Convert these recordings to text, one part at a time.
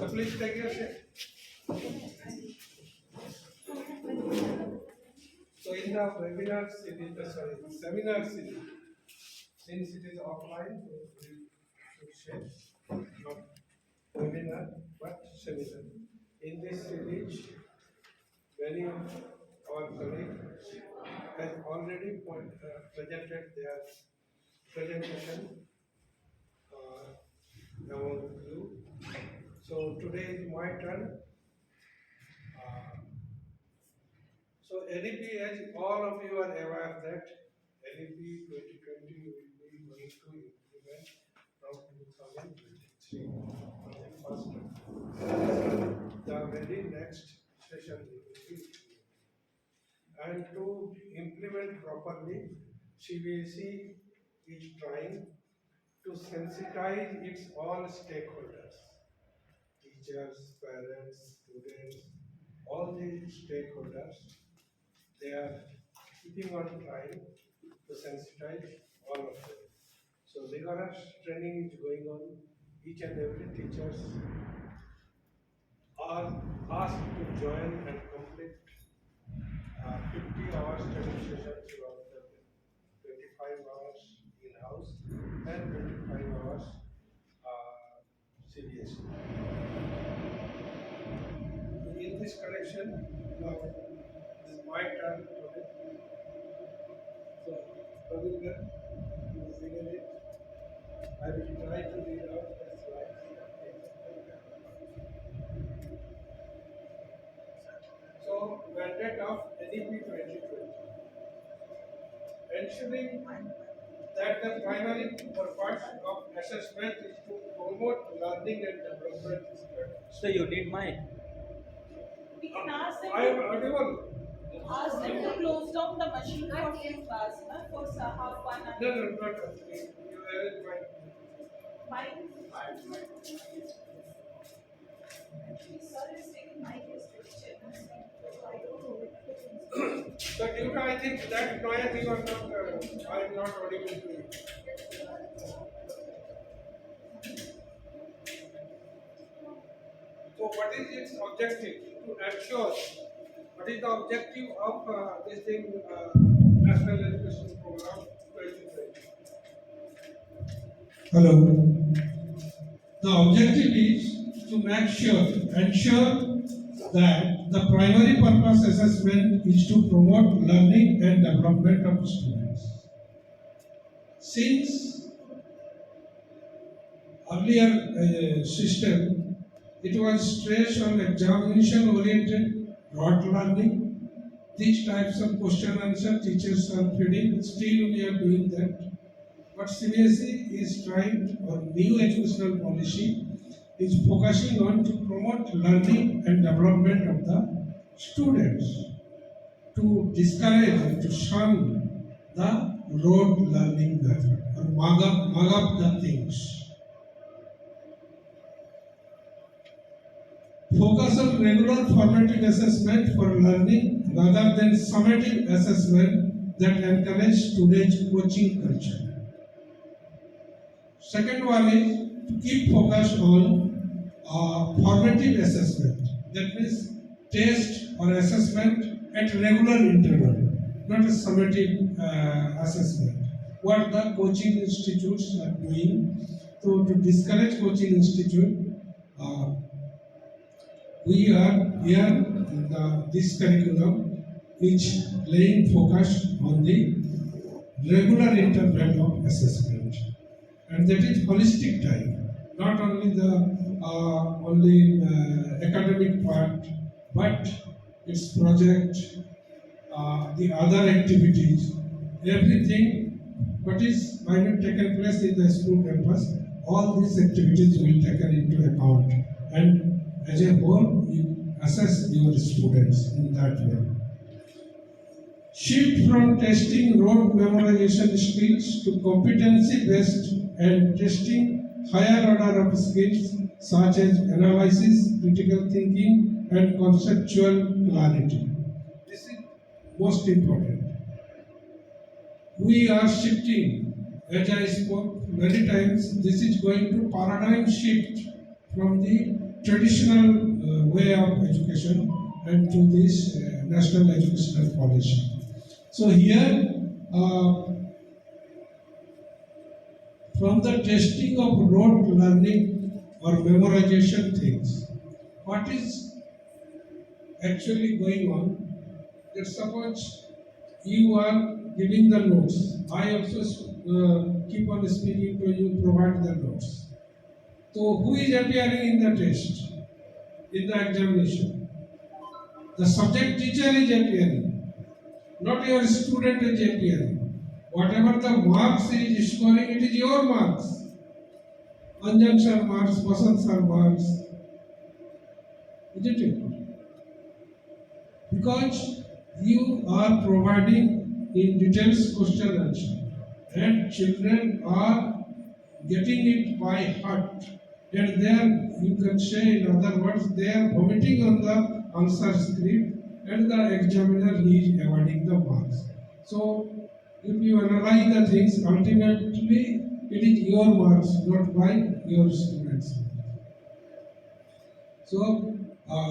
So please take your seat. So in the webinar series, seminar series, since it is offline, so we should say not webinar but seminar. In this series, many of our colleagues have already presented their presentation among you. So today is my turn. So NEP, as all of you are aware that NEP 2020 will be going to implement from 2023, from the first the very next session will be. And to implement properly, CBSE is trying to sensitize its all stakeholders, teachers, parents, students, all the stakeholders. They are keeping on trying to sensitize all of them. So rigorous training is going on. Each and every teachers are asked to join and complete 50 hours training sessions throughout the day. 25 hours in-house and 25 hours CBSE. In this connection, now this is my turn today. So, Ravinder, you will begin it. I will try to read out the slides. So, mandate of NEP 2020. Ensuring that the primary purpose of assessment is to promote learning and development. So you need mine. We can ask them. I am audible. Ask them to close down the machine for few hours, for half 1 hour. No, not me. You arrange Mine. Actually, sir is taking my case picture. So I don't know it. So, due to I think that noise you are not, I am not audible to you. So, what is its objective? To ensure what is the objective of this thing, National Education Program 2020? Hello. The objective is to ensure that the primary purpose assessment is to promote learning and development of students. Since earlier system, it was stressed on examination-oriented rote learning. These types of question answer teachers are feeding. Still, we are doing that. But CBSE is trying, or new educational policy is focusing on to promote learning and development of the students, to discourage and to shun the rote learning method or mug up the things. Focus on regular formative assessment for learning rather than summative assessment that encourage students' coaching culture. Second one is to keep focus on formative assessment. That means test or assessment at regular interval, not a summative assessment. What the coaching institutes are doing to discourage coaching institute, we are here in this curriculum is laying focus on the regular interval of assessment. And that is holistic type, not only the academic part, but its project, the other activities, everything what is might have taken place in the school campus, all these activities will be taken into account, and as a whole, you assess your students in that way. Shift from testing rote memorization skills to competency-based and testing higher order of skills such as analysis, critical thinking, and conceptual clarity. This is most important. We are shifting, as I spoke many times, this is going to paradigm shift from the traditional way of education and to this national educational policy. So here, from the testing of rote learning or memorization things, what is actually going on? Let's suppose you are giving the notes. I also keep on speaking to you, provide the notes. So who is appearing in the test, in the examination? The subject teacher is appearing, not your student is appearing. Whatever the marks he is scoring, it is your marks. Anjan sir marks, Vasant sir marks, isn't it? Because you are providing in details question answer, and children are getting it by heart, and there you can say, in other words, they are vomiting on the answer script, and the examiner is awarding the marks. So if you analyze the things, ultimately it is your marks, not by your students. So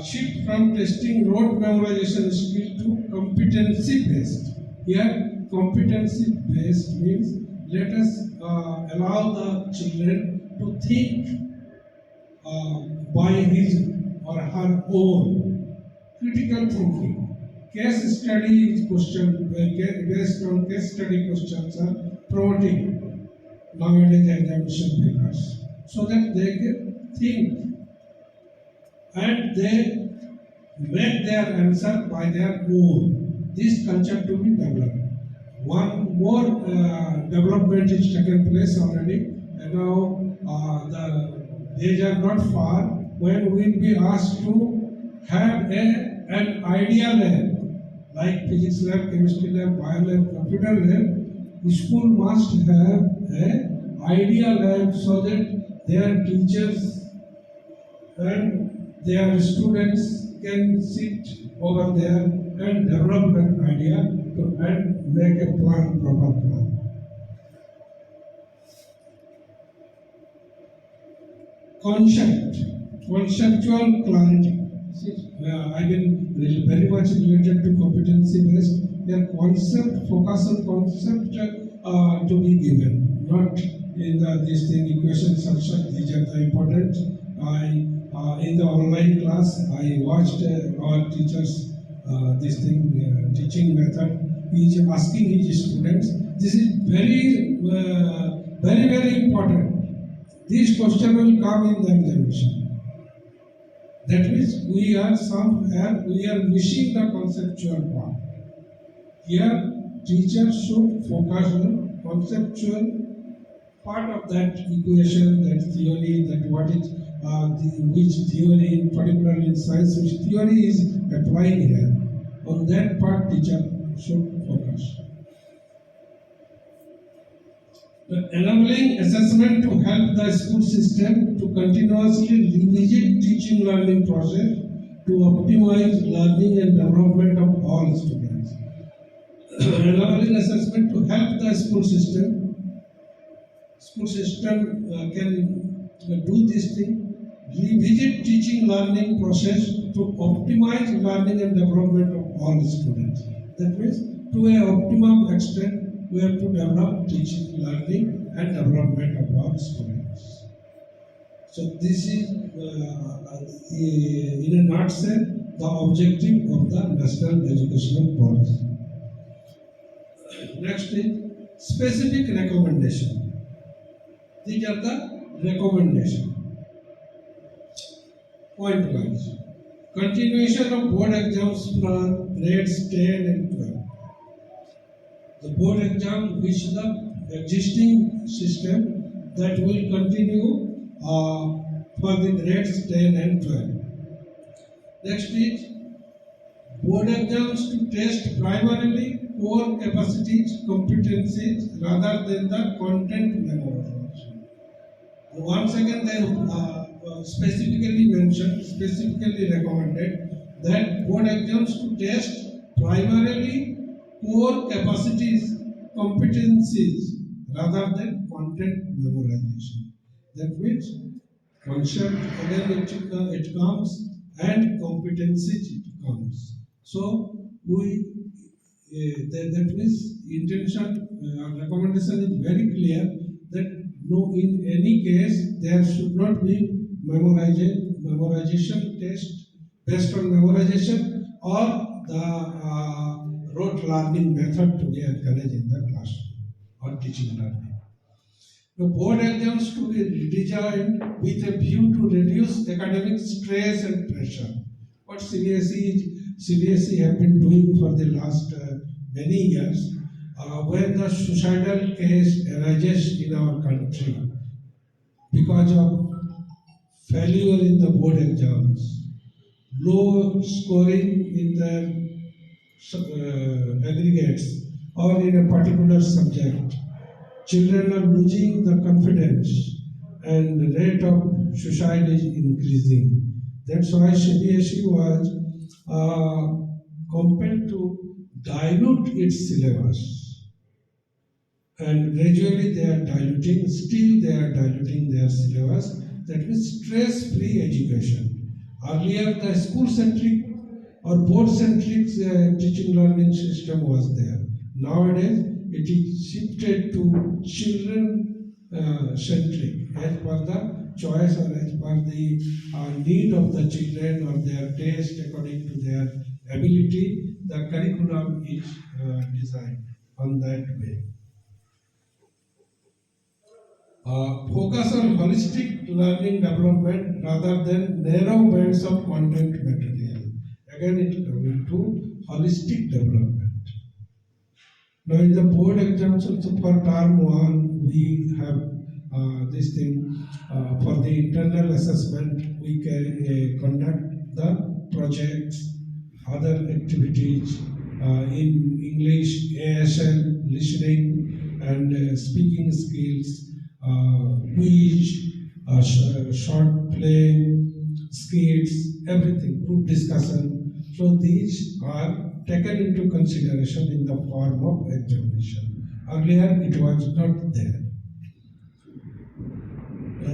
shift from testing rote memorization skill to competency based. Here, competency based means let us allow the children to think by his or her own critical thinking. Case study is question based on case study questions are promoting nowadays examination papers, so that they can think and they make their answer by their own. This culture to be developed. One more development is taken place already, and now the days are not far when we will be asked to have an idea lab, like physics lab, chemistry lab, bio lab, computer lab. The school must have an idea lab so that their teachers and their students can sit over there and develop an idea and make a plan, proper plan. Conceptual clarity. I've been very much related to competency based. Their concept, focus on concept to be given, not in this thing, equations also, these are the important. In the online class, I watched our teachers this thing, teaching method. He is asking his students. This is very important. This question will come in the examination. That means we are missing the conceptual part. Here, teachers should focus on conceptual part of that equation, that theory, that what is which theory, particularly in science, which theory is applied here. On that part, teacher should focus. The enabling assessment to help the school system to continuously revisit teaching learning process to optimize learning and development of all students. Enabling assessment to help the school system. School system can do this thing, revisit teaching learning process to optimize learning and development of all students. That means to an optimum extent, we have to develop teaching, learning and development of our students. So this is, in a nutshell, the objective of the National Educational Policy. Next is specific recommendation. These are the recommendations. Point wise. Continuation of board exams for grades 10 and 12. The board exam, which the existing system that will continue for the grades 10 and 12. Next is board exams to test primarily core capacities, competencies rather than the content memorization. Once again, they specifically mentioned, specifically recommended that board exams to test primarily core capacities, competencies rather than content memorization. That means concept, again it comes, and competencies it comes. So that means intention recommendation is very clear that no, in any case there should not be memorization test based on memorization or the rote learning method to be encouraged in the classroom or teaching learning. The board exams to be redesigned with a view to reduce academic stress and pressure. What CBSE have been doing for the last many years, when the suicidal case arises in our country because of failure in the board exams, low scoring in the aggregates or in a particular subject, children are losing the confidence and the rate of suicide is increasing. That's why CBSE was compelled to dilute its syllabus. And gradually they are diluting, still they are diluting their syllabus. That means stress-free education. Earlier the school-centric or board-centric teaching learning system was there. Nowadays it is shifted to children-centric as per the choice or as per the need of the children or their taste according to their ability. The curriculum is designed on that way. Focus on holistic learning development rather than narrow bands of content material. Again, it coming to holistic development. Now, in the board exams also for term 1, we have this thing for the internal assessment. We can conduct the projects, other activities in English, ASL, listening, and speaking skills. Quiz, short play, skits, everything, group discussion. So these are taken into consideration in the form of examination. Earlier it was not there.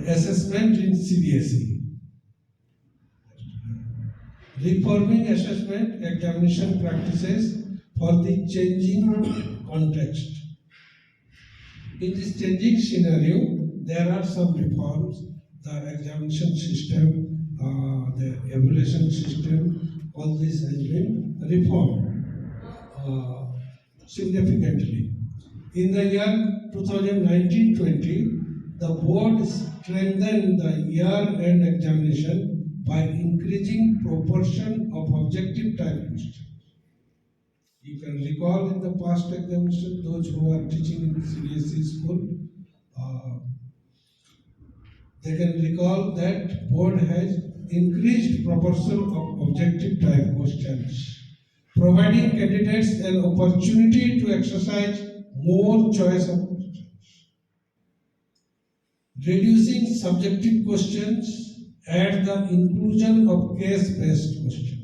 Assessment in CBSE. Reforming assessment examination practices for the changing context. In this changing scenario, there are some reforms. The examination system, the evaluation system, all this has been reformed significantly. In the year 2019-20, the board strengthened the year-end examination by increasing proportion of objective type questions. You can recall in the past examination, those who are teaching in CBSE school, they can recall that board has increased proportion of objective type questions, providing candidates an opportunity to exercise more choice of questions, reducing subjective questions and the inclusion of case-based questions.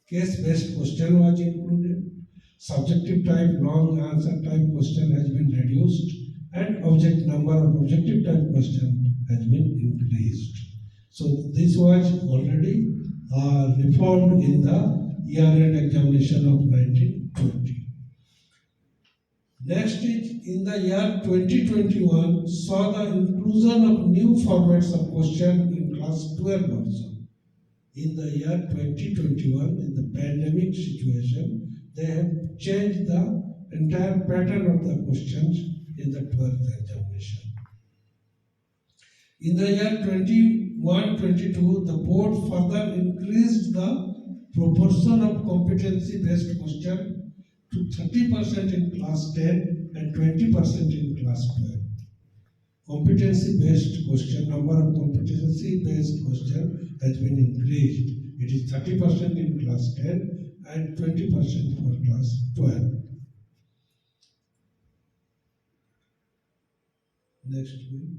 Case-based question was included, subjective type long answer type question has been reduced, and number of objective type question has been increased. So this was already reformed in the year-end examination of 1920. Next is in the year 2021 saw the inclusion of new formats of question in class 12 also. In the year 2021, in the pandemic situation, they have changed the entire pattern of the questions in the 12th examination. In the year 21-22, the board further increased the proportion of competency-based question to 30% in class 10 and 20% in class 12. Competency-based question, number of competency-based question has been increased. It is 30% in class 10 and 20% for class 12. Next week.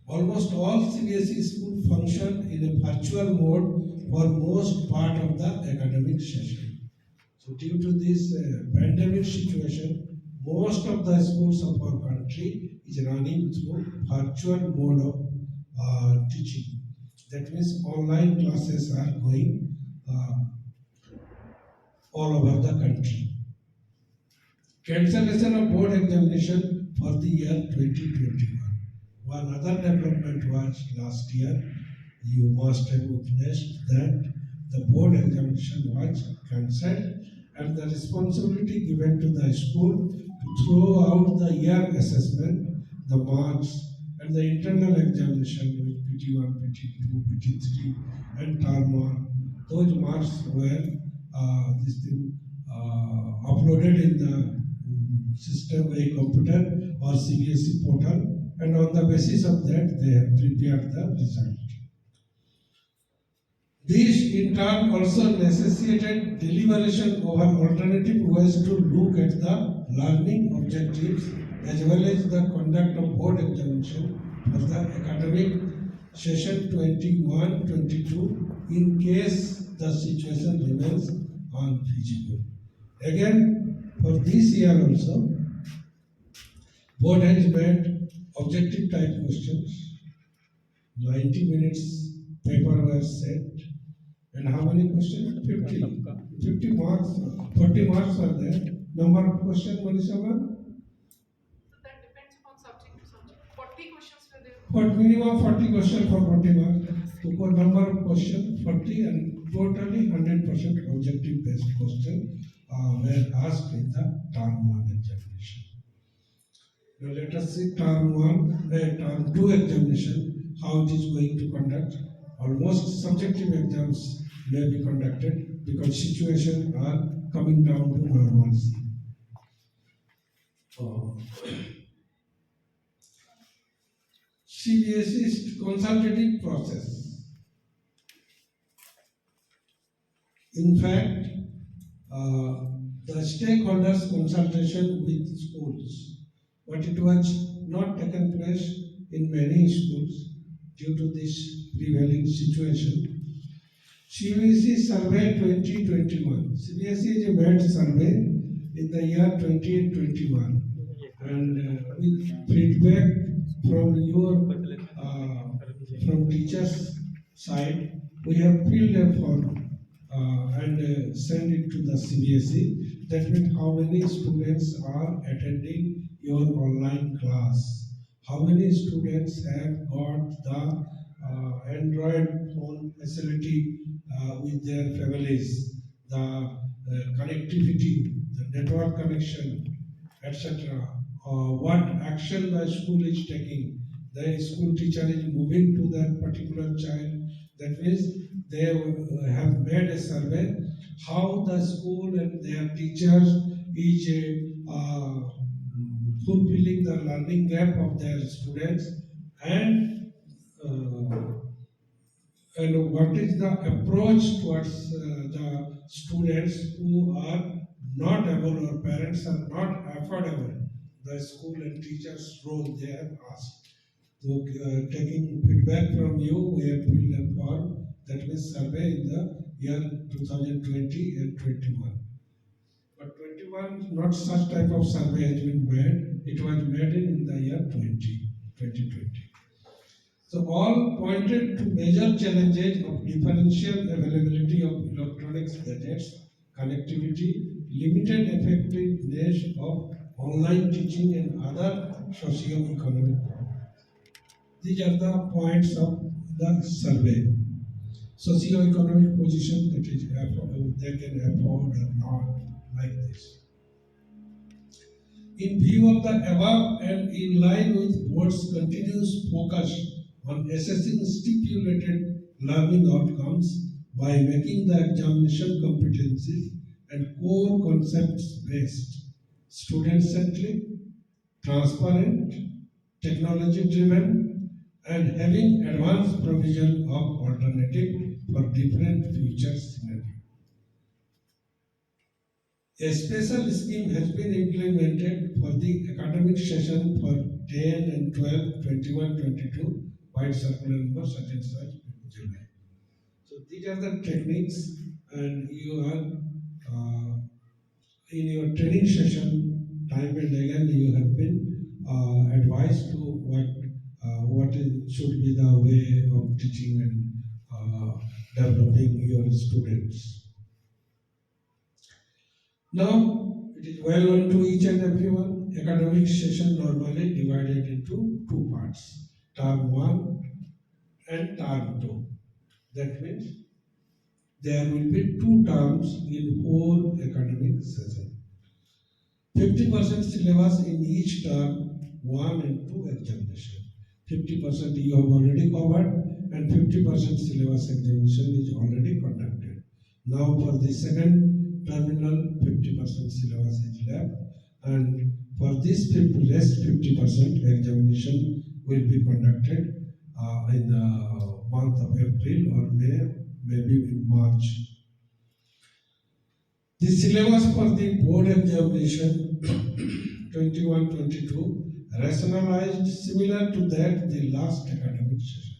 Almost all CBSE schools function in a virtual mode for most part of the academic session. So due to this pandemic situation, most of the schools of our country is running through virtual mode of teaching. That means online classes are going all over the country. Cancellation of board examination for the year 2021. One other development was last year, you must have witnessed that the board examination was cancelled and the responsibility given to the school to throw out the year assessment, the marks, and the internal examination with PT1, PT2, PT3, and term 1. Those marks were uploaded in the system, a computer or CBSE portal, and on the basis of that, they have prepared the result. This in turn also necessitated deliberation over alternative ways to look at the learning objectives as well as the conduct of board examination for the academic session 21-22 in case the situation remains unfeasible. Again, for this year also, board has made objective type questions. 90 minutes paper was set. And how many questions? 50. 50 marks, 40 marks are there. Number of questions, Manisha ma'am? So that depends upon subject to subject. 40 questions were there. But minimum 40 questions for 40 marks. So for number of questions, 40 and totally 100% objective based questions were asked in the term 1 examination. Now let us see term 2 examination, how it is going to conduct. Almost subjective exams may be conducted because situations are coming down to normalcy. CBSE consultative process. In fact, the stakeholders consultation with schools, but it was not taken place in many schools due to this prevailing situation. CBSE Survey 2021. CBSE is a made survey in the year 2021, and with feedback from from teachers' side, we have filled a form and send it to the CBSE. That means how many students are attending your online class, how many students have got the Android phone facility with their families, the connectivity, the network connection, etc. What action the school is taking. The school teacher is moving to that particular child. That means they have made a survey how the school and their teachers is fulfilling the learning gap of their students and what is the approach towards the students who are not able or parents are not affordable the school and teachers role they have asked. So taking feedback from you, we have filled a form that was survey in the year 2020 and 21. But 21, not such type of survey has been made. It was made in the year 2020. So all pointed to major challenges of differential availability of electronics gadgets, connectivity, limited effectiveness of online teaching and other socio-economic problems. These are the points of the survey. Socio-economic position, that is, they can afford or not, like this. In view of the above and in line with board's continuous focus on assessing stipulated learning outcomes by making the examination competencies and core concepts based, student-centric, transparent, technology-driven, and having advanced provision of alternative for different future scenarios. A special scheme has been implemented for the academic session for 10 and 12, 21, 22, by circular number such and such July. So these are the techniques, and you are in your training session time and again you have been advised to should be the way of teaching and developing your students. Now, it is well known to each and everyone, academic session normally divided into two parts, term 1 and term 2. That means there will be two terms in whole academic session. 50% syllabus in each term, 1 and 2 examination. 50% you have already covered and 50% syllabus examination is already conducted. Now for the second terminal, 50% syllabus is left, and for this rest 50% examination will be conducted in the month of April or May, maybe in March. The syllabus for the board examination 21-22 rationalized similar to that the last academic session.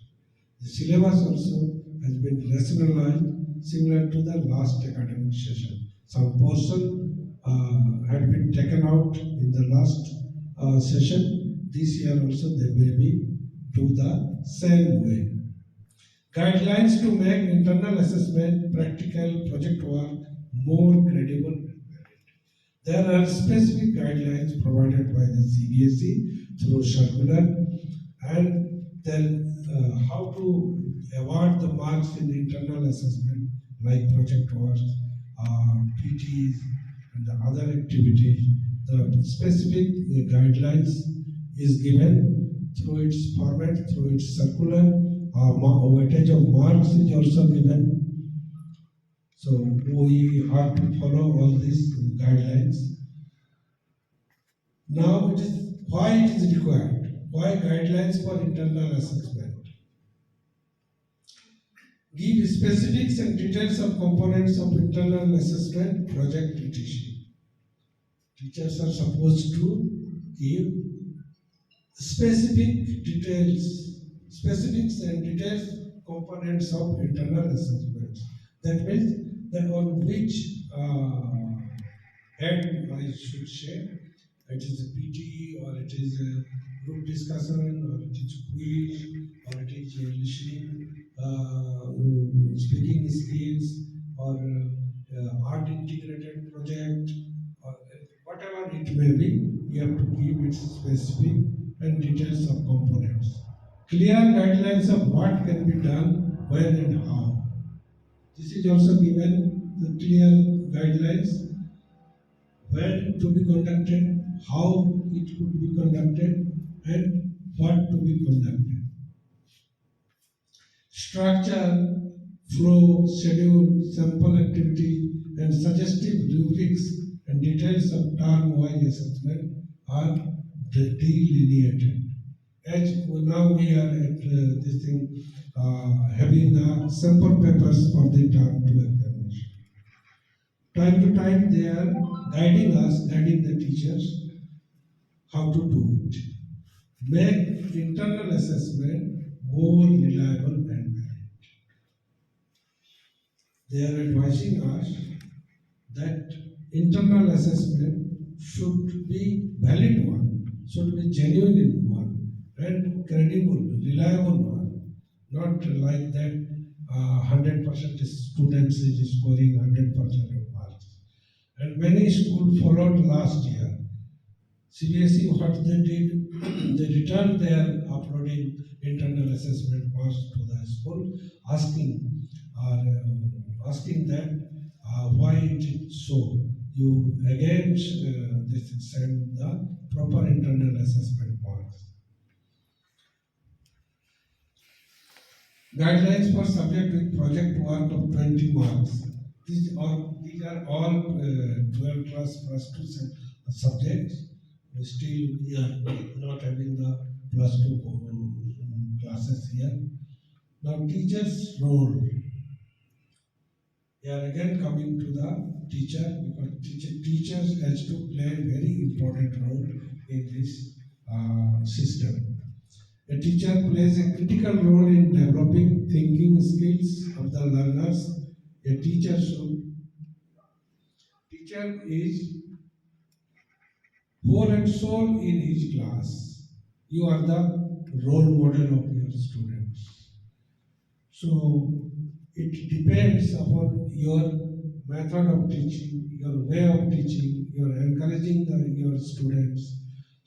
The syllabus also has been rationalized similar to the last academic session. Some portion had been taken out in the last session. This year also they may be do the same way. Guidelines to make internal assessment, practical project work more credible. There are specific guidelines provided by the CBSE through circular, and then how to award the marks in internal assessment like project work, PTs, and the other activities. The specific guidelines is given through its format, through its circular. Weightage of marks is also given. So we have to follow all these guidelines. Now it is why it is required. Why guidelines for internal assessment? Give specifics and details of components of internal assessment project etc. Teachers are supposed to give specifics and details components of internal assessment. That means that on which head I should say, it is a PT or it is a group discussion or it is quiz or it is listening, speaking skills or art integrated project or whatever it may be, you have to give its specific and details of components. Clear guidelines of what can be done, when and how. This is also given the clear guidelines when to be conducted, how it could be conducted, and what to be conducted. Structure, flow, schedule, sample activity, and suggestive rubrics and details of term-wise assessment are delineated. As now we are at this thing, having sample papers for the term 2 examination. Time to time they are guiding us, guiding the teachers how to do it. Make internal assessment more reliable and valid. They are advising us that internal assessment should be valid one, should be genuine one, and credible, reliable one. Not like that 100% students is scoring 100% of marks. And many schools followed last year. CBSE, what they did, they returned their uploading internal assessment marks to the school, asking that why it is so. You again send the proper internal assessment marks. Guidelines for subject with project work of 20 marks. These are all 12 plus 2 subjects. Still, we are not having the plus 2 classes here. Now, teachers' role. They are again coming to the teacher because teachers has to play a very important role in this system. A teacher plays a critical role in developing thinking skills of the learners. A teacher is whole and soul in each class. You are the role model of your students. So it depends upon your method of teaching, your way of teaching, your encouraging your students,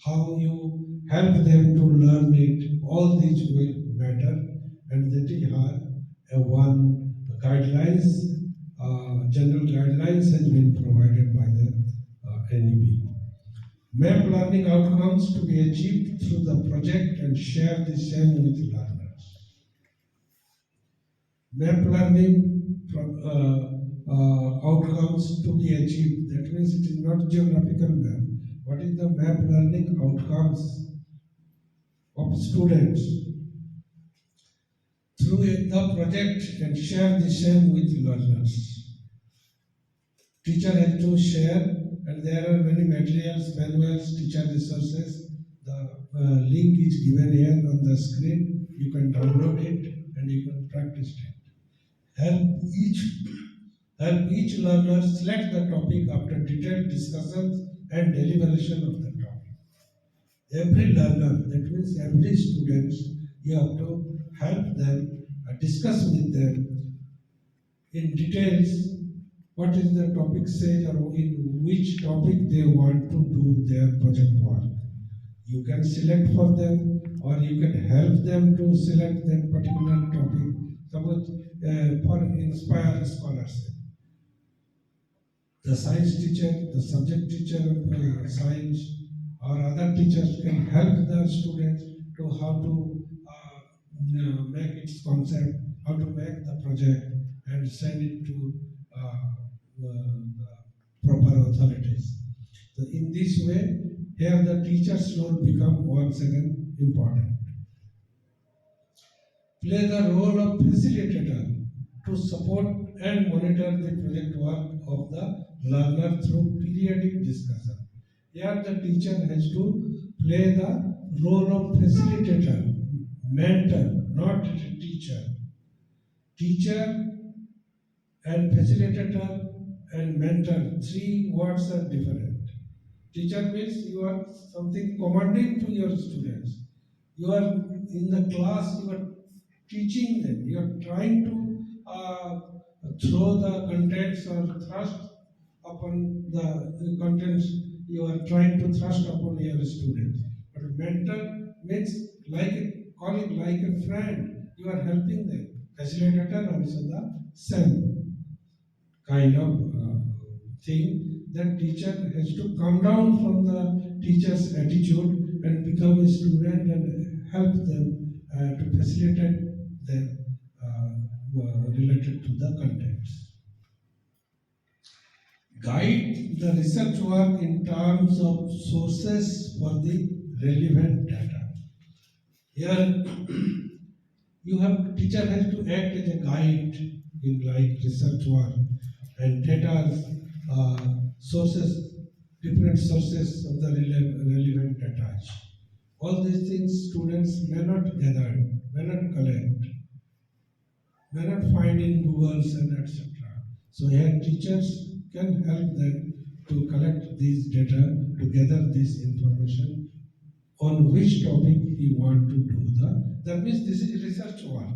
how you help them to learn it. All these will matter, and that is how one guidelines, general guidelines has been provided by the NEP. Map learning outcomes to be achieved through the project and share the same with learners. Map learning outcomes to be achieved. That means it is not geographical map. What is the map learning outcomes of students through the project and share the same with learners? Teacher has to share, and there are many materials, manuals, teacher resources. The link is given here on the screen. You can download it and you can practice it. Help each learner select the topic after detailed discussions and deliberation of the topic. Every learner, that means every student, you have to help them, discuss with them in details what is the topic says or in which topic they want to do their project work. You can select for them or you can help them to select that particular topic. Suppose for inspire scholarship. The science teacher, the subject teacher of science or other teachers can help the students to how to make its concept, how to make the project and send it to the proper authorities. So in this way, here the teacher's role become once again important. Play the role of facilitator to support and monitor the project work of the learner through periodic discussion. Here the teacher has to play the role of facilitator, mentor, not teacher. Teacher and facilitator and mentor, three words are different. Teacher means you are something commanding to your students. You are in the class, you are teaching them, you are trying to throw the contents or thrust upon the contents you are trying to thrust upon your students. But mentor means like a colleague, like a friend, you are helping them. Facilitator also the same kind of thing that teacher has to come down from the teacher's attitude and become a student and help them to facilitate them related to the contents. Guide the research work in terms of sources for the relevant data. Here, teacher has to act as a guide in like research work and data sources, different sources of the relevant data. All these things students may not gather, may not collect, may not find in Googles and etc. So here teachers can help them to collect these data, to gather this information on which topic you want to do that means this is research work.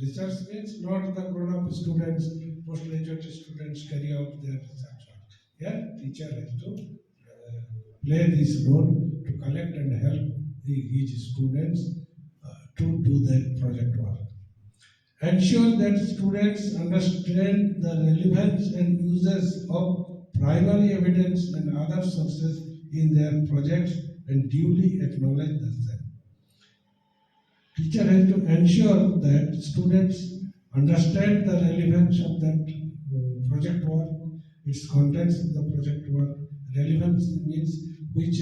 Research means not the grown-up students, postgraduate students carry out their research work. Here teacher has to play this role to collect and help his students to do their project work. Ensure that students understand the relevance and uses of primary evidence and other sources in their projects and duly acknowledge the same. Teacher has to ensure that students understand the relevance of that project work, its contents of the project work. Relevance means which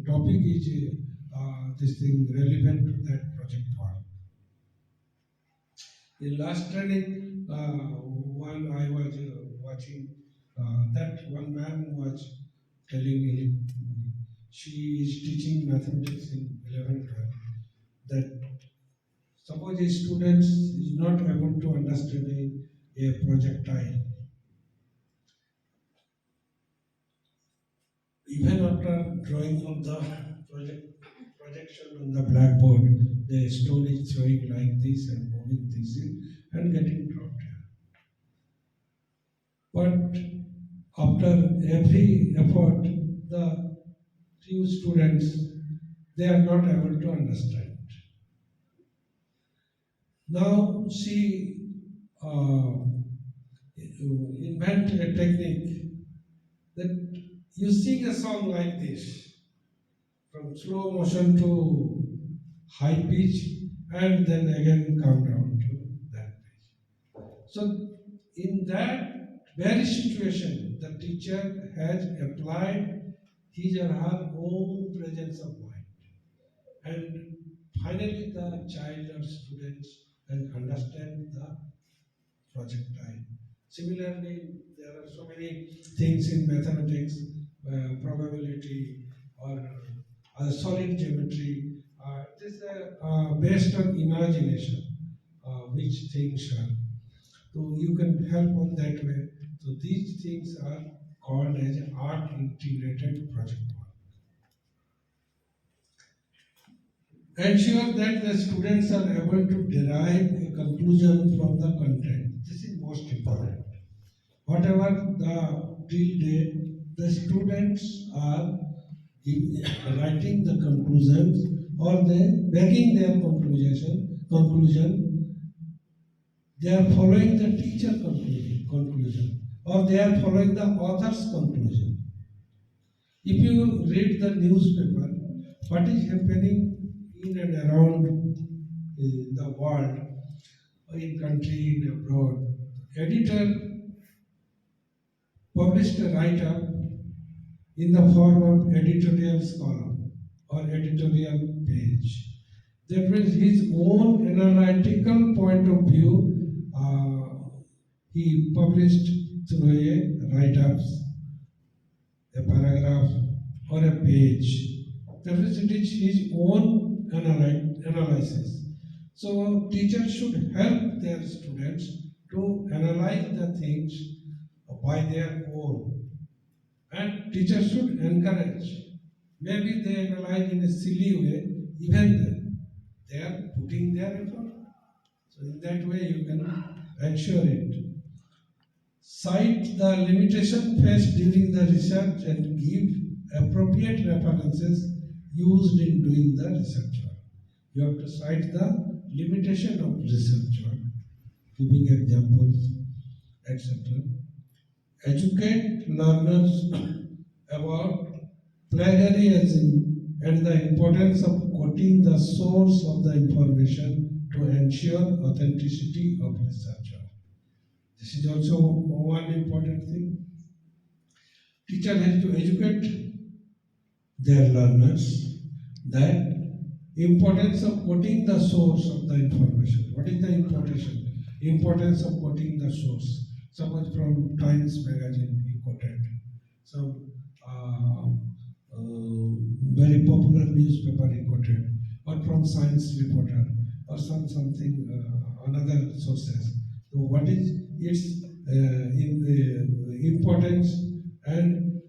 topic is this thing relevant to that project work. In last training, one I was watching, that one man was telling me she is teaching mathematics in 11th grade. That suppose a student is not able to understand a projectile, even on after drawing of the projection on the blackboard, the stone is throwing like this and moving this and getting dropped here. But after every effort, the few students, they are not able to understand. Now she invent a technique that you sing a song like this, from slow motion to high pitch, and then again come down to that pitch. So in that very situation, the teacher has applied his or her own presence of mind. And finally the child or students can understand the projectile. Similarly, there are so many things in mathematics, probability or solid geometry. This is based on imagination, which things are. So you can help on that way. So these things are called as art integrated project work. Ensure that the students are able to derive a conclusion from the content. This is most important. Whatever the till date, the students are writing the conclusions or they making their conclusion, they are following the teacher conclusion or they are following the author's conclusion. If you read the newspaper, what is happening in and around the world, in country, in abroad, editor published a write-up in the form of editorial column or editorial page. That means his own analytical point of view, he published through a write-ups, a paragraph or a page. That means it is his own analysis. So teachers should help their students to analyze the things by their own. And teachers should encourage. Maybe they analyze in a silly way, even then they are putting their effort. So in that way you can ensure it. Cite the limitation faced during the research and give appropriate references used in doing the research work. You have to cite the limitation of research work, giving examples, etc. Educate learners about plagiarism and the importance of quoting the source of the information to ensure authenticity of research work. This is also one important thing. Teacher has to educate their learners that importance of quoting the source of the information. What is the importance of quoting the source? Suppose from Times magazine he quoted some very popular newspaper he quoted, or from Science Reporter, or something another sources. So what is its importance and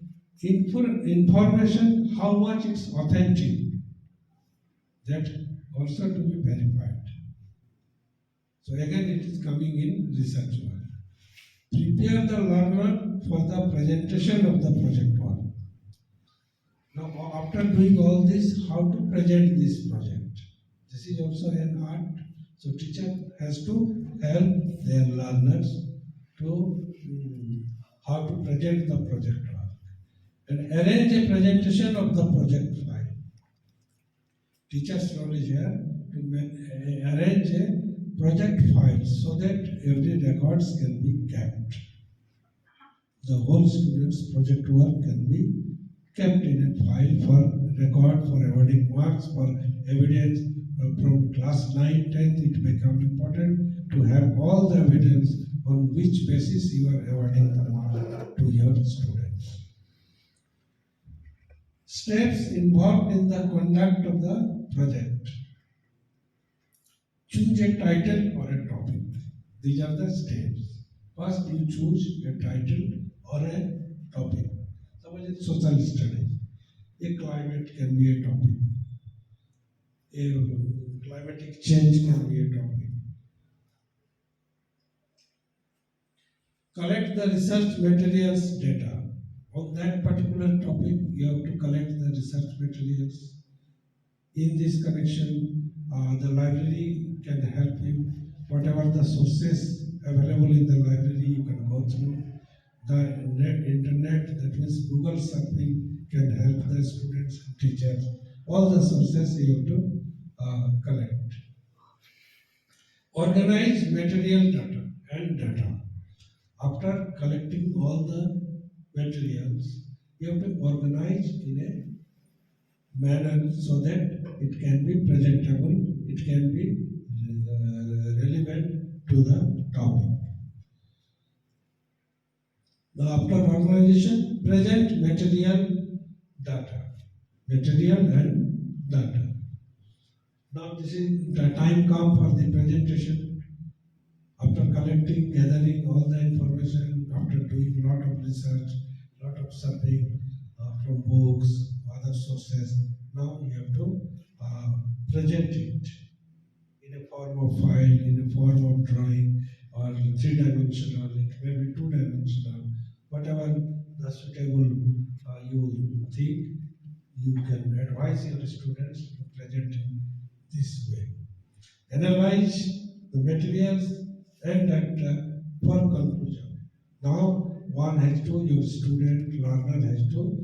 information, how much it's authentic, that also to be verified. So again it is coming in research work. Prepare the learner for the presentation of the project work. Now after doing all this, how to present this project? This is also an art. So teacher has to help their learners to how to present the project work and arrange a presentation of the project file. Teacher's role is here to arrange a project file so that every records can be kept. The whole student's project work can be kept in a file for record, for awarding marks, for evidence. From class 9, 10th, it becomes important to have all the evidence on which basis you are awarding the mark to your students. Steps involved in the conduct of the project. Choose a title or a topic. These are the steps. First, you choose a title or a topic. Suppose it's social studies. A climate can be a topic. A climatic change can be a topic. Collect the research materials data. On that particular topic, you have to collect the research materials. In this connection, the library can help you. Whatever the sources available in the library, you can go through. The internet, that means Google surfing, can help the students and teachers. All the sources you have to collect. Organize material data and data. After collecting all the materials, you have to organize in a manner so that it can be presentable, it can be relevant to the topic. Now, after organization, present material data. Material and data. Now, this is the time come for the presentation. After collecting, gathering all the information, after doing a lot of research, lot of surveying from books, other sources, now you have to present it in a form of file, in a form of drawing, or three-dimensional, it may be two-dimensional, whatever the suitable you think, you can advise your students to present in this way. Analyze the materials and data for conclusion. Now, one has to, your student, learner has to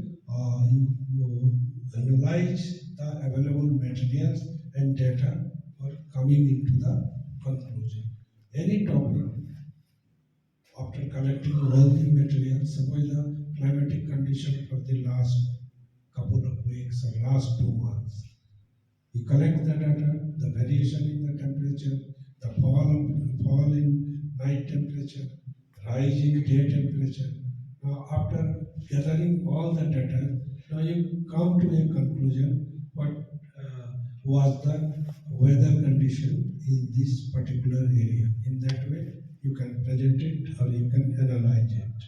you analyze the available materials and data for coming into the conclusion. Any topic, after collecting all the materials, suppose the climatic condition for the last couple of weeks or last 2 months, you collect the data, the variation in the temperature, the fall in night temperature, rise in day temperature. Now, after gathering all the data, now you come to a conclusion what was the weather condition in this particular area. In that way, you can present it or you can analyze it.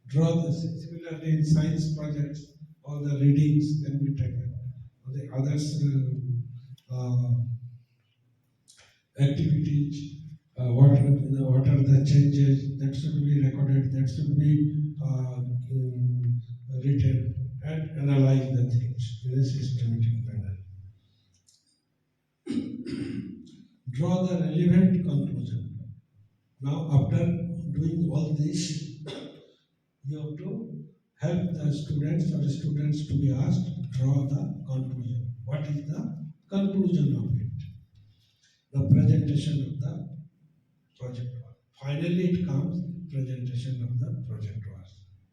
Draw the similarly in science projects, all the readings can be taken. The others activities, what are the changes that should be recorded, that should be written, and analyze the things in a systematic manner. Draw the relevant conclusion. Now, after doing all this, you have to help the students or students to be asked, draw the conclusion. What is the conclusion of it? The presentation of the project work. Finally, it comes presentation of the project work.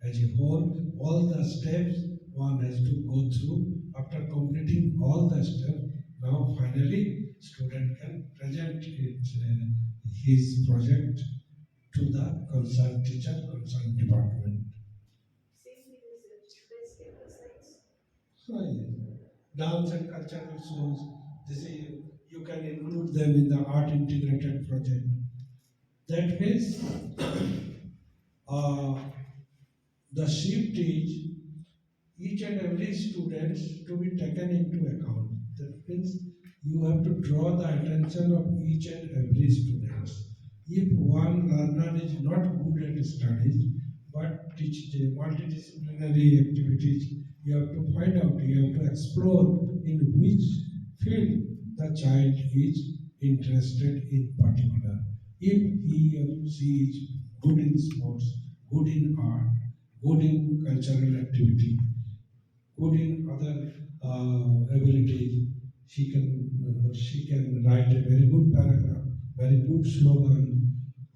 As a whole, all the steps one has to go through. After completing all the steps, now finally, student can present his project to the concerned teacher, concerned department. Safety research, best exercise. So, dance and cultural shows, this is, you can include them in the art integrated project. That means the shift is each and every student to be taken into account. That means you have to draw the attention of each and every student. If one learner is not good at studies, but teach the multidisciplinary activities, you have to find out, you have to explore in which field the child is interested in particular. If he or she is good in sports, good in art, good in cultural activity, good in other abilities, she can write a very good paragraph, very good slogan,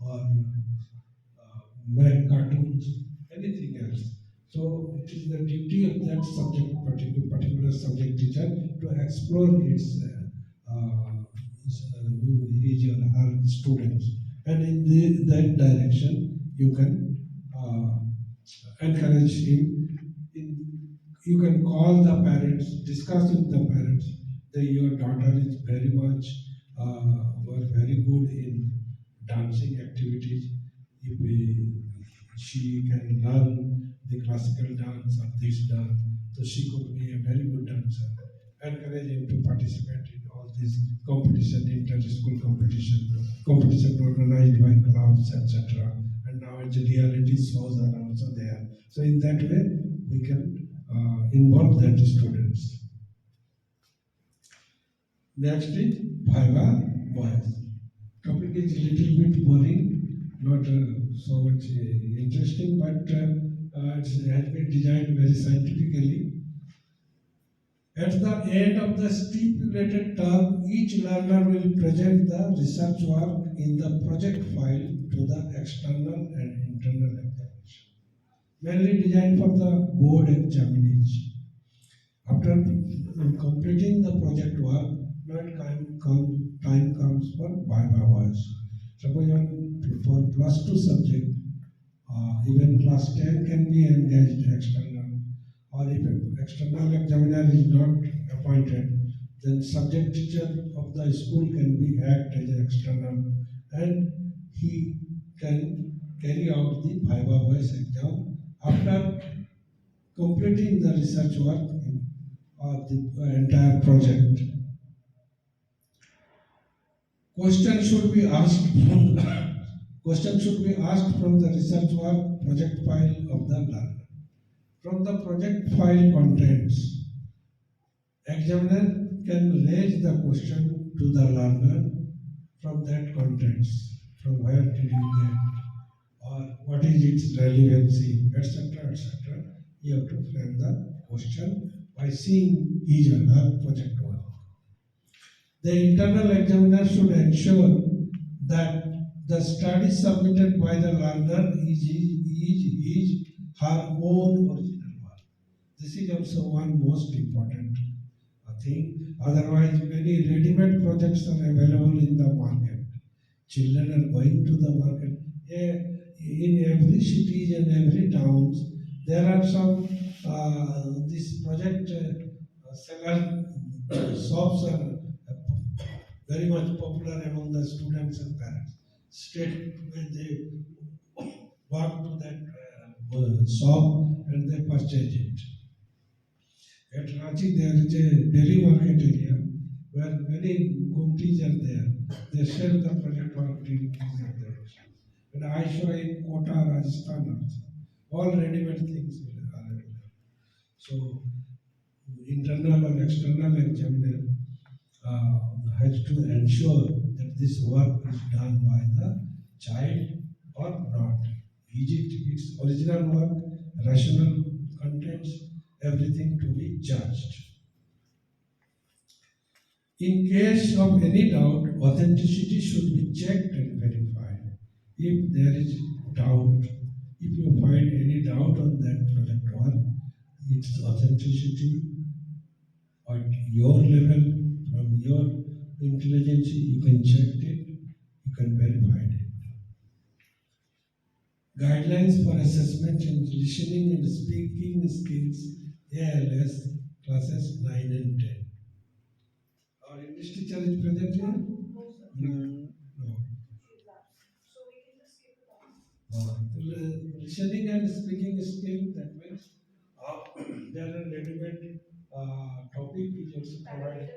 or make cartoons, anything else. So it is the duty of that subject, particular subject teacher, to explore his his or her students, and in that direction you can encourage him. You can call the parents, discuss with the parents that your daughter is very much very good in dancing activities. If she can learn the classical dance or this dance, So she could be a very good dancer. Encourage him to participate in all these competition, inter-school competition organized by clubs, etc. And now the reality shows are also there. So in that way, we can involve that students. Next is Bhaiva Boys. Topic is a little bit boring, not so much interesting, but it has been designed very scientifically. At the end of the stipulated term, each learner will present the research work in the project file to the external and internal examination, mainly designed for the board examination. After completing the project work, time comes for Viva hours. Suppose for plus 2 subject, even class 10 can be engaged external, or if an external examiner is not appointed, then subject teacher of the school can be act as an external, and he can carry out the Viva voice exam after completing the research work or the entire project. Question should be asked from the research work project file of the learner. From the project file contents, examiner can raise the question to the learner from that contents, from where did you get, or what is its relevancy, etc., etc. You have to frame the question by seeing his or her project work. The internal examiner should ensure that the study submitted by the learner is her own original work. This is also one most important thing. Otherwise, many ready-made projects are available in the market. Children are going to the market. In every city and every towns, there are some this project seller shops are very much popular among the students and parents. Straight when they walk to that shop and they purchase it. At Ranchi, there is a daily market area where many gumtis are there. They sell the project work things are there. And I saw in Kota, Rajasthan also. All ready-made things are available. So, internal or external examiner has to ensure that this work is done by the child or not. Is it its original work, rational contents, everything to be judged. In case of any doubt, authenticity should be checked and verified. If there is doubt, if you find any doubt on that project work, its authenticity at your level, from your intelligence, you can check it, you can verify it. Guidelines for assessment in listening and speaking skills, ALS, classes 9 and 10. Our English teacher is present here? No, sir. Mm, No. She's absent. So we can just skip it on. Listening and speaking skill, that means there are ready-made topic is also provided.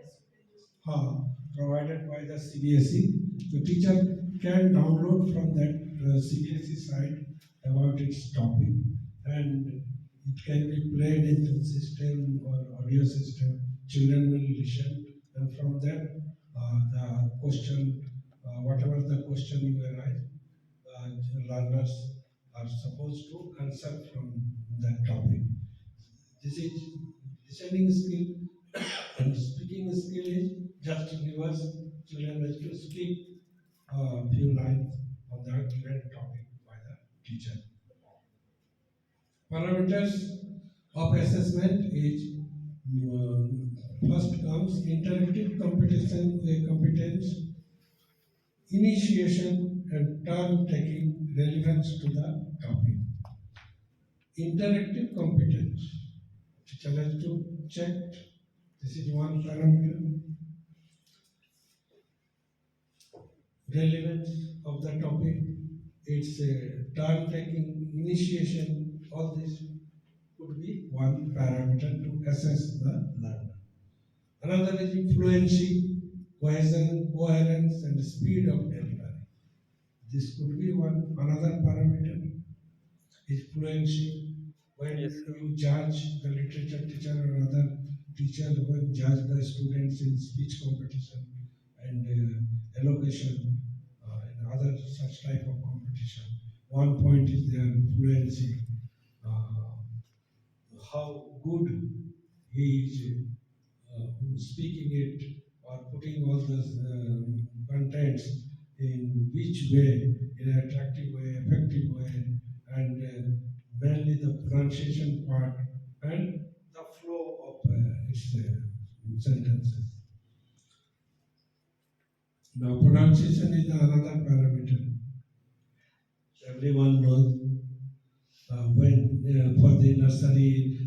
Provided by the CBSE. The teacher can download from that CBSE site about its topic, and it can be played in the system or audio system. Children will listen, and from there, the question, whatever the question you arise, learners are supposed to answer from that topic. This is listening skill and speaking skill is just reverse. Children has to speak a few lines on that given topic by the teacher. Parameters of assessment is first comes interactive competence, initiation and turn taking relevance to the topic. Interactive competence. Teacher has to check. This is one parameter. Relevance of the topic, its turn taking, initiation, all this could be one parameter to assess the learner. Another is fluency, cohesion, coherence, and speed of delivery. This could be one another parameter. Is fluency. When Yes, sir. you judge the literature teacher or other teacher when judge the students in speech competition and elocution and other such type of competition. One point is their fluency, how good he is speaking it or putting all those contents in which way, in an attractive way, effective way, and mainly the pronunciation part and the flow of its sentences. Now, pronunciation is another parameter. Everyone knows when for the nursery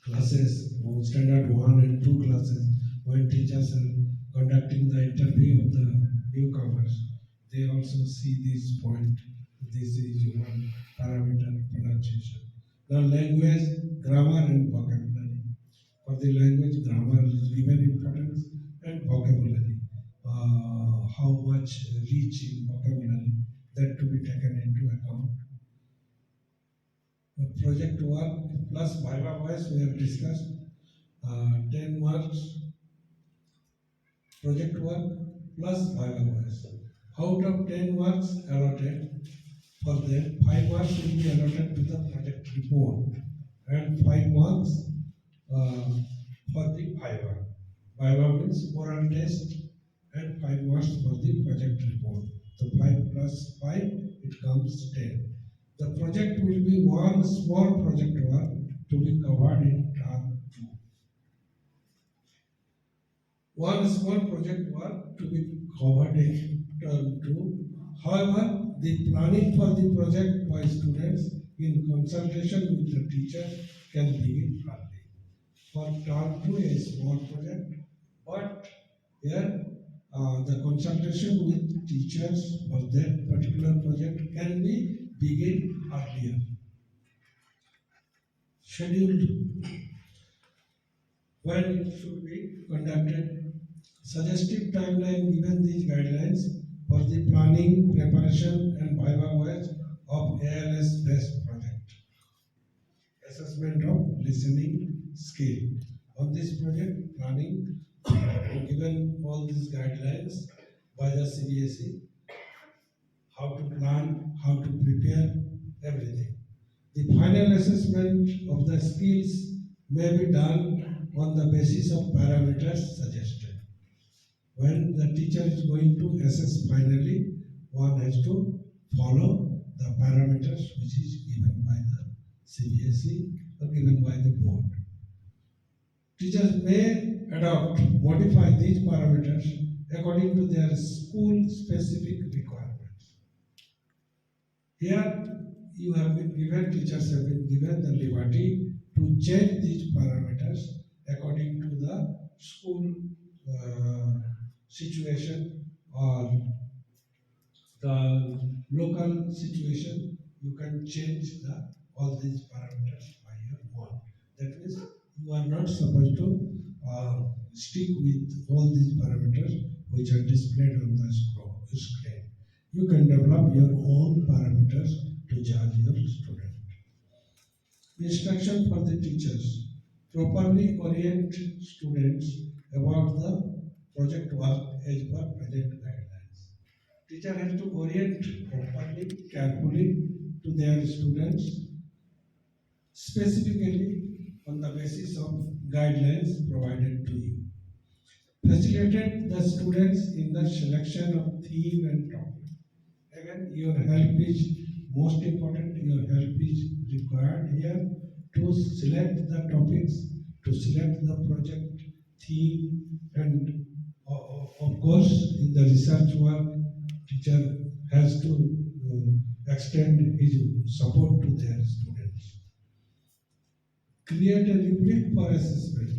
classes, standard 1 and 2 classes, when teachers are conducting the interview of the newcomers, they also see this point. This is one parameter pronunciation. Now, language, grammar, and vocabulary. For the language, grammar is given importance, and vocabulary. How much reach in vocabulary, that to be taken into account. The project work plus Viva voice we have discussed. 10 marks project work plus Viva voice. Out of 10 marks allotted for them, 5 marks will be allotted to the project report and 5 marks for the Viva. Viva means oral test and 5 marks for the project report. So 5 plus 5, it comes 10. The project will be one small project work to be covered in term 2. One small project work to be covered in term 2. However, the planning for the project by students in consultation with the teacher can begin early. For term 2, a small project, but here the consultation with teachers for that particular project can be begin earlier. Scheduled when it should be conducted. Suggestive timeline given these guidelines for the planning, preparation, and Viva voice of ALS-based project. Assessment of listening skill. On this project, planning, given all these guidelines by the CBSE, how to plan, how to prepare, everything. The final assessment of the skills may be done on the basis of parameters suggested. When the teacher is going to assess finally, one has to follow the parameters which is given by the CBSE or given by the board. Teachers may adopt, modify these parameters according to their school specific requirements. Here, you have been given, teachers have been given the liberty to change these parameters according to the school situation or the local situation. You can change all these parameters by your own. That means you are not supposed to stick with all these parameters which are displayed on the screen. You can develop your own parameters to judge your student. Instruction for the teachers. Properly orient students about the project work as per present guidelines. Teacher has to orient properly, carefully to their students, specifically on the basis of guidelines provided to you. Facilitate the students in the selection of theme and topic. Again, your help is most important. Your help is required here to select the topics, to select the project theme, and of course, in the research work, teacher has to extend his support to their students. Create a rubric for assessment.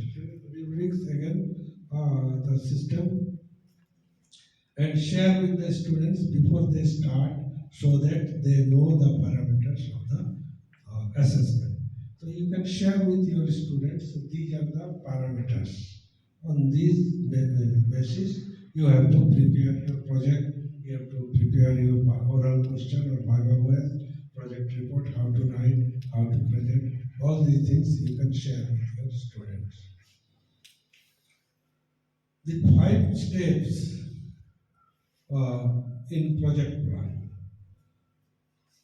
Rubrics again, the system, and share with the students before they start so that they know the parameters of the assessment. So So you can share with your students, so these are the parameters. On these basis, you have to prepare your project, you have to prepare your oral question or viva voice, project report, how to write, how to present, all these things you can share with your students. The 5 steps in project plan.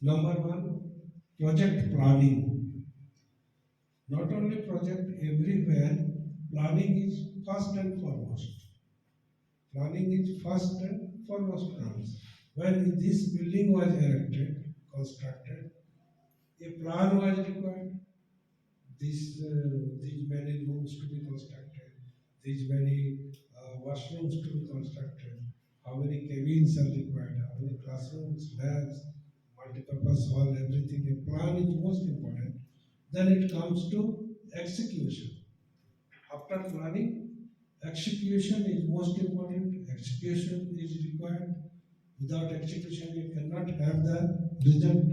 Number 1, project planning. Not only project, everywhere, planning is first and foremost. Planning is first and foremost comes. When this building was erected, constructed, a plan was required. These many rooms to be constructed, these many washrooms to be constructed, how many cabins are required, how many classrooms, labs, multipurpose hall, everything. A plan is most important. Then it comes to execution. After planning, execution is most important. Execution is required. Without execution, you cannot have the result.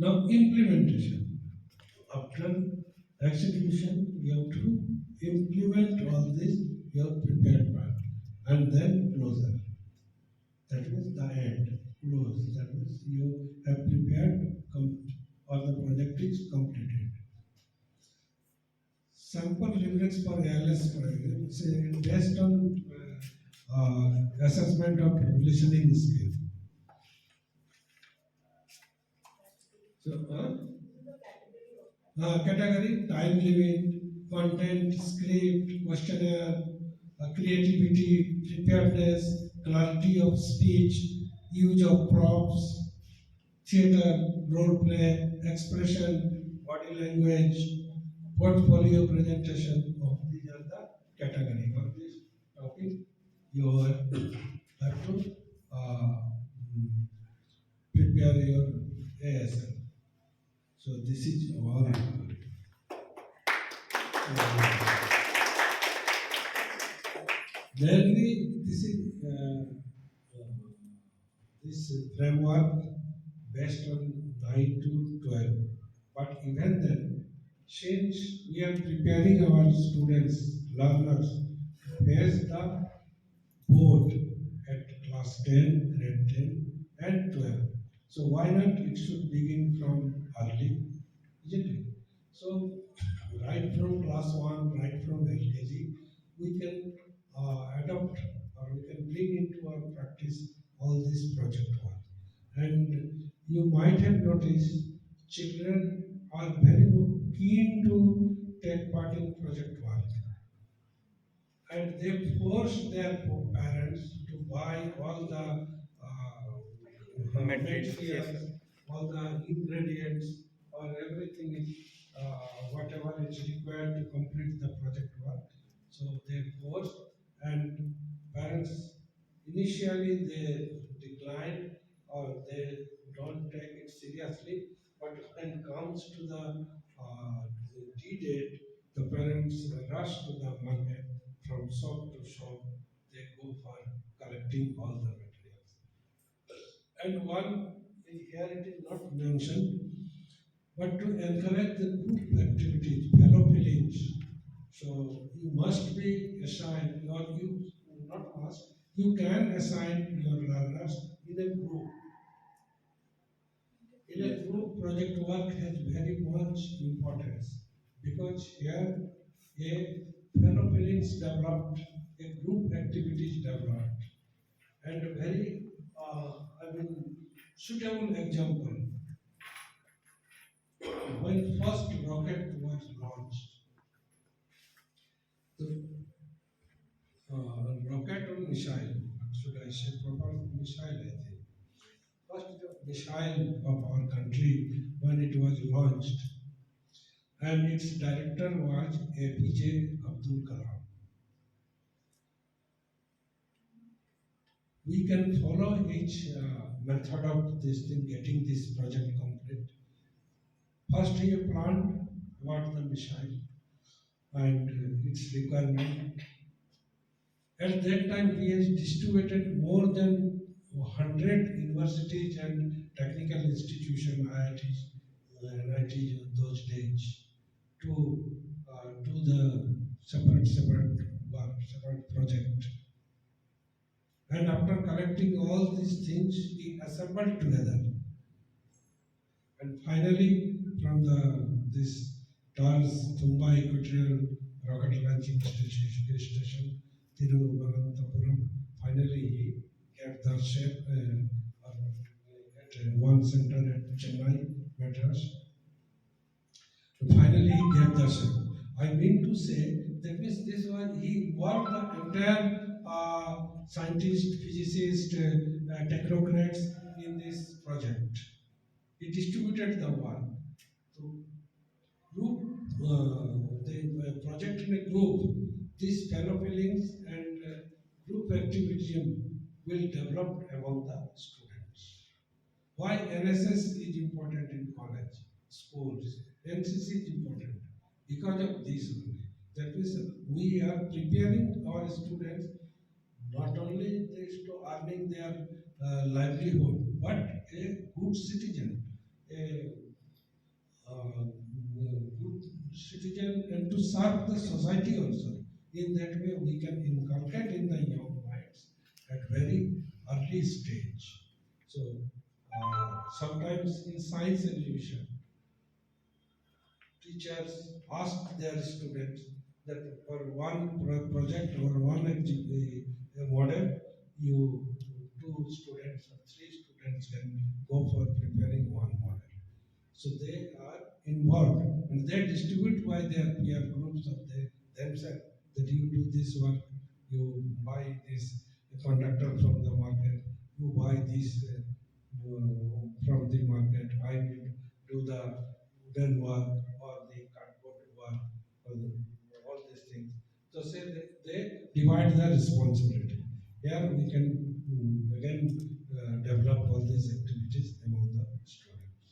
Now, implementation. After execution, you have to implement all this, your prepared part, and then closure. That means the end, close. That means you have prepared, or the project is completed. Sample rubrics for ALS program is based on assessment of listening skill. So, category, time limit, content, script, questionnaire, creativity, preparedness, clarity of speech, use of props, theater, role play, expression, body language, portfolio presentation. These are the category of this topic. You have to prepare your ASL. So this is all. Mainly, this framework based on 9 to 12. But even then, since we are preparing our students, learners, to face the board at class 10, grade 10, and 12. So why not it should begin from early, isn't it? So right from class 1, right from LKG, we can adopt or we can bring into our practice all this project work. And you might have noticed children are very keen to take part in project work. And they force their parents to buy all the Materials, yes. materials, all the ingredients, or everything, whatever is required to complete the project work. So they force, and parents initially they decline or they don't take it seriously, but when it comes to the D-date, the parents rush to the market from shop to shop. They go for collecting all the materials. And one here it is not mentioned, but to encourage the group activities, fellow feelings. So you must be assigned, or you not must, you can assign your learners in a group. In a group, project work has very much importance because here a fellow feelings developed, a group activities developed, and a very, suitable example. When first rocket was launched, the rocket or missile, should I say proper missile, I think. First the missile of our country when it was launched, and its director was APJ Abdul Kalam. We can follow each method of this thing, getting this project complete. First, he planned about the missile and its requirement. At that time, he has distributed more than 100 universities and technical institutions, IITs, NIT those days to do the separate work, separate project. And after collecting all these things, we assembled together. And finally, from this TARS Tumba Equatorial Rocket Launching Station, Thiruvananthapuram, finally he get the shape at one center at Chennai, Madras. Finally, he gave the shape. I mean to say that means this one he worked the entire scientist, physicist, technocrats in this project. He distributed the work. So group, the project in a group, these fellow feelings and group activism will develop among the students. Why NSS is important in college, schools, NCC is important because of this only. That means we are preparing our students not only this to earning their livelihood, but a good citizen, a good citizen, and to serve the society also. In that way, we can inculcate in the young minds at very early stage. So sometimes in science education, teachers ask their students that for one project or one model, you two students or three students can go for preparing one model. So they are involved and they distribute by their peer groups of themselves that you do this work, you buy this conductor from the market, you buy this from the market, I will do the wooden work or the cardboard work or all these things. So say that they divide the responsibility. Here we can again develop all these activities among the students.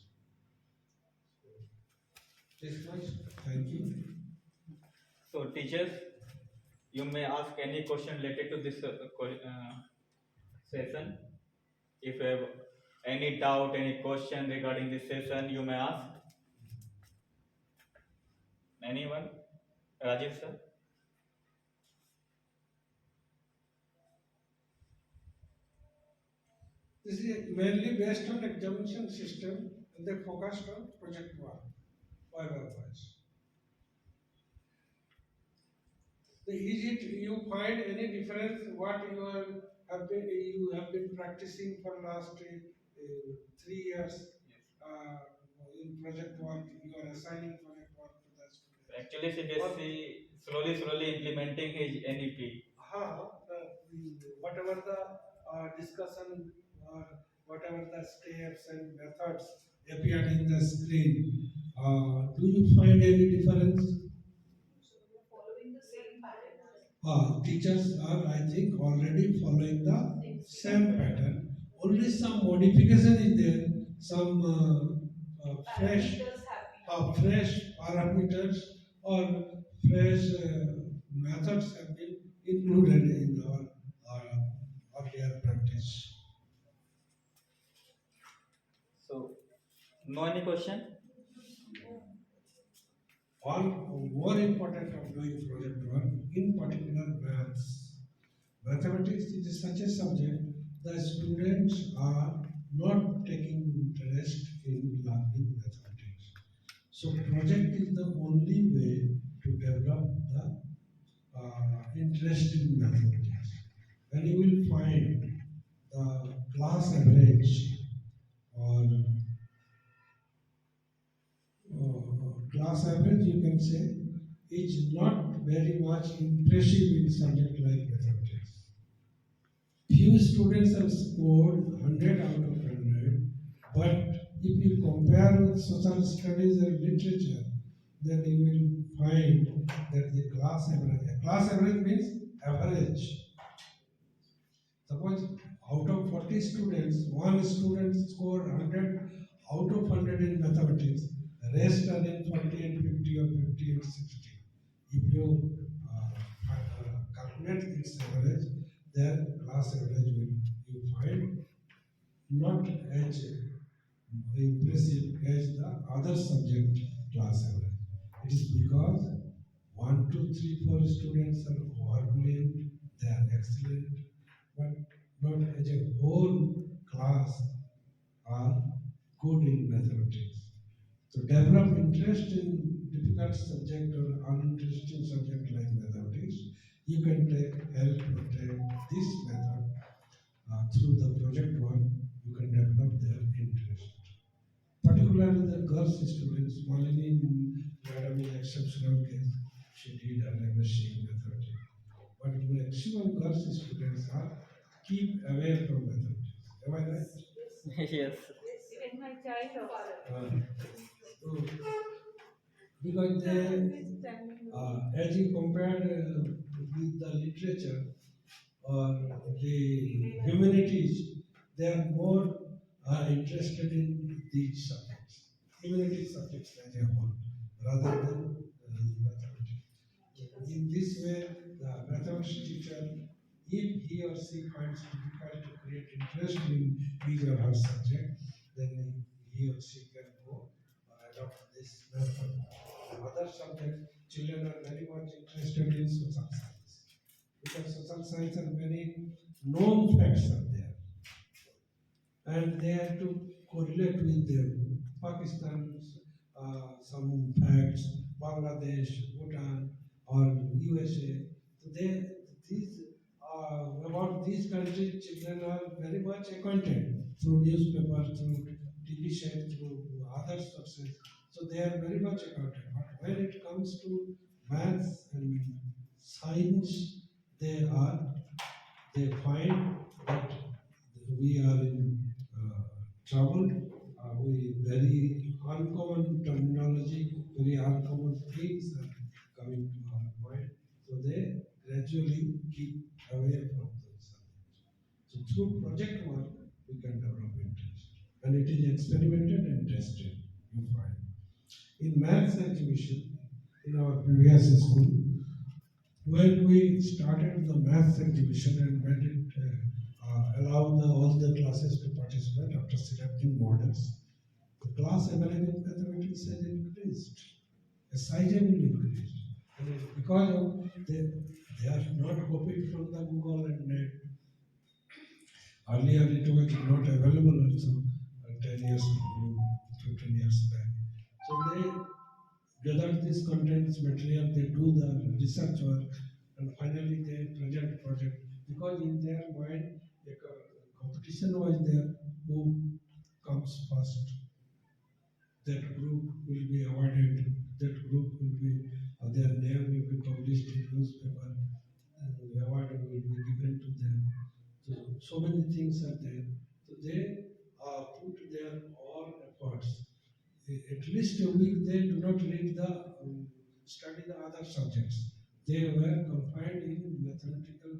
This much. Thank you. So, teachers, you may ask any question related to this session. If you have any doubt, any question regarding this session, you may ask. Anyone? Rajesh sir? This is mainly based on examination system and they focused on project work, wise. Is it you find any difference what you have been practicing for last 3 years in project work you are assigning project work to the students? Actually, CBSE slowly implementing his NEP. Whatever the discussion or whatever the steps and methods appeared in the screen, do you find any difference? So we are following the same pattern. Teachers are, I think, already following the same pattern. Only some modification is there, some fresh, fresh parameters or fresh methods have been included in our earlier practice. So, no any question? One more important of doing project work, in particular maths. Mathematics is such a subject that students are not taking interest in learning mathematics. So project is the only way to develop the interest in mathematics. And you will find the class average or class average you can say is not very much impressive in subject like mathematics. Few students have scored 100 out of 100, but if you compare with social studies and literature, then you will find that the class average means average. Suppose out of 40 students, one student scored 100 out of 100 in mathematics, the rest are in 40 and 50 or 50 and 60. If you calculate its average, then class average will you find not as impressive as the other subject class average. It is because 1, 2, 3, 4 students are brilliant, they are excellent, but not as a whole class are good in mathematics. To develop interest in difficult subject or uninteresting subject like mathematics, you can take help or take this method through the project work. You can develop their interest. Particularly the girls students, Malini Madam is exceptional case. She did her MSc in mathematics. But maximum girls students are keep away from mathematics. Am I right? Yes. Even my child also. So, because they, as you compared with the literature or the humanities, they are more interested in these subjects, humanities subjects as a whole, rather than mathematics. In this way, the mathematics teacher, if he or she finds difficult to create interest in his or her subject, then he or she can go adopt this method. Other subject, children are very much interested in social science because social science are very known facts are there, and they have to correlate with them. Pakistan's some facts, Bangladesh, Bhutan, or USA. So they these about these countries, children are very much acquainted through newspaper, through TV set, through other sources. So they are very much acquainted. But when it comes to maths and science, they find that we are in trouble. We very uncommon terminology, very uncommon things are coming to our mind. So they gradually keep away from those subjects. So through project work, we can develop interest. And it is experimented and tested, you find. In maths exhibition, in our previous school, when we started the maths exhibition and when it allowed all the classes to participate after selecting models, the class average in mathematics has increased, sizably increased. And it's because of they are not copied from the Google and net. Earlier it was not available also 10 years, 15 years back. So they gather this contents material, they do the research work, and finally they present project. Because in their mind, the competition was there, who comes first, that group will be awarded, that group will be, their name will be published in newspaper, and the award will be given to them. So many things are there. So they put their all efforts. At least a week they do not read the study the other subjects. They were confined in mathematical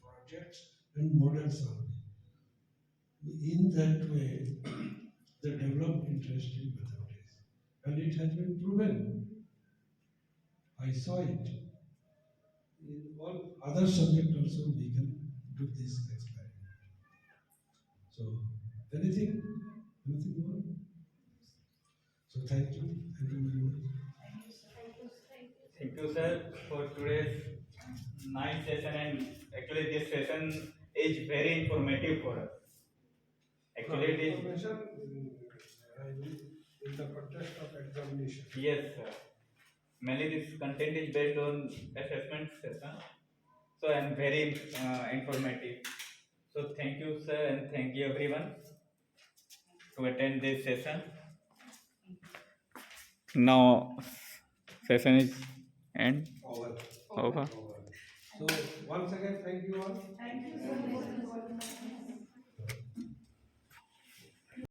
projects and models only. In that way, they developed interest in mathematics, and it has been proven. I saw it. In all other subjects also we can do this experiment. So, anything? Anything more? So thank you. Thank you very much. Thank you, sir, for today's nice session. And actually, this session is very informative for us. Actually, it is. Information in the context of examination. Yes, sir. Mainly, this content is based on assessment session. So, I'm very informative. So, thank you, sir, and thank you, everyone, to attend this session. Now, session is end. Over. Over. So once again, thank you all. Thank you so much.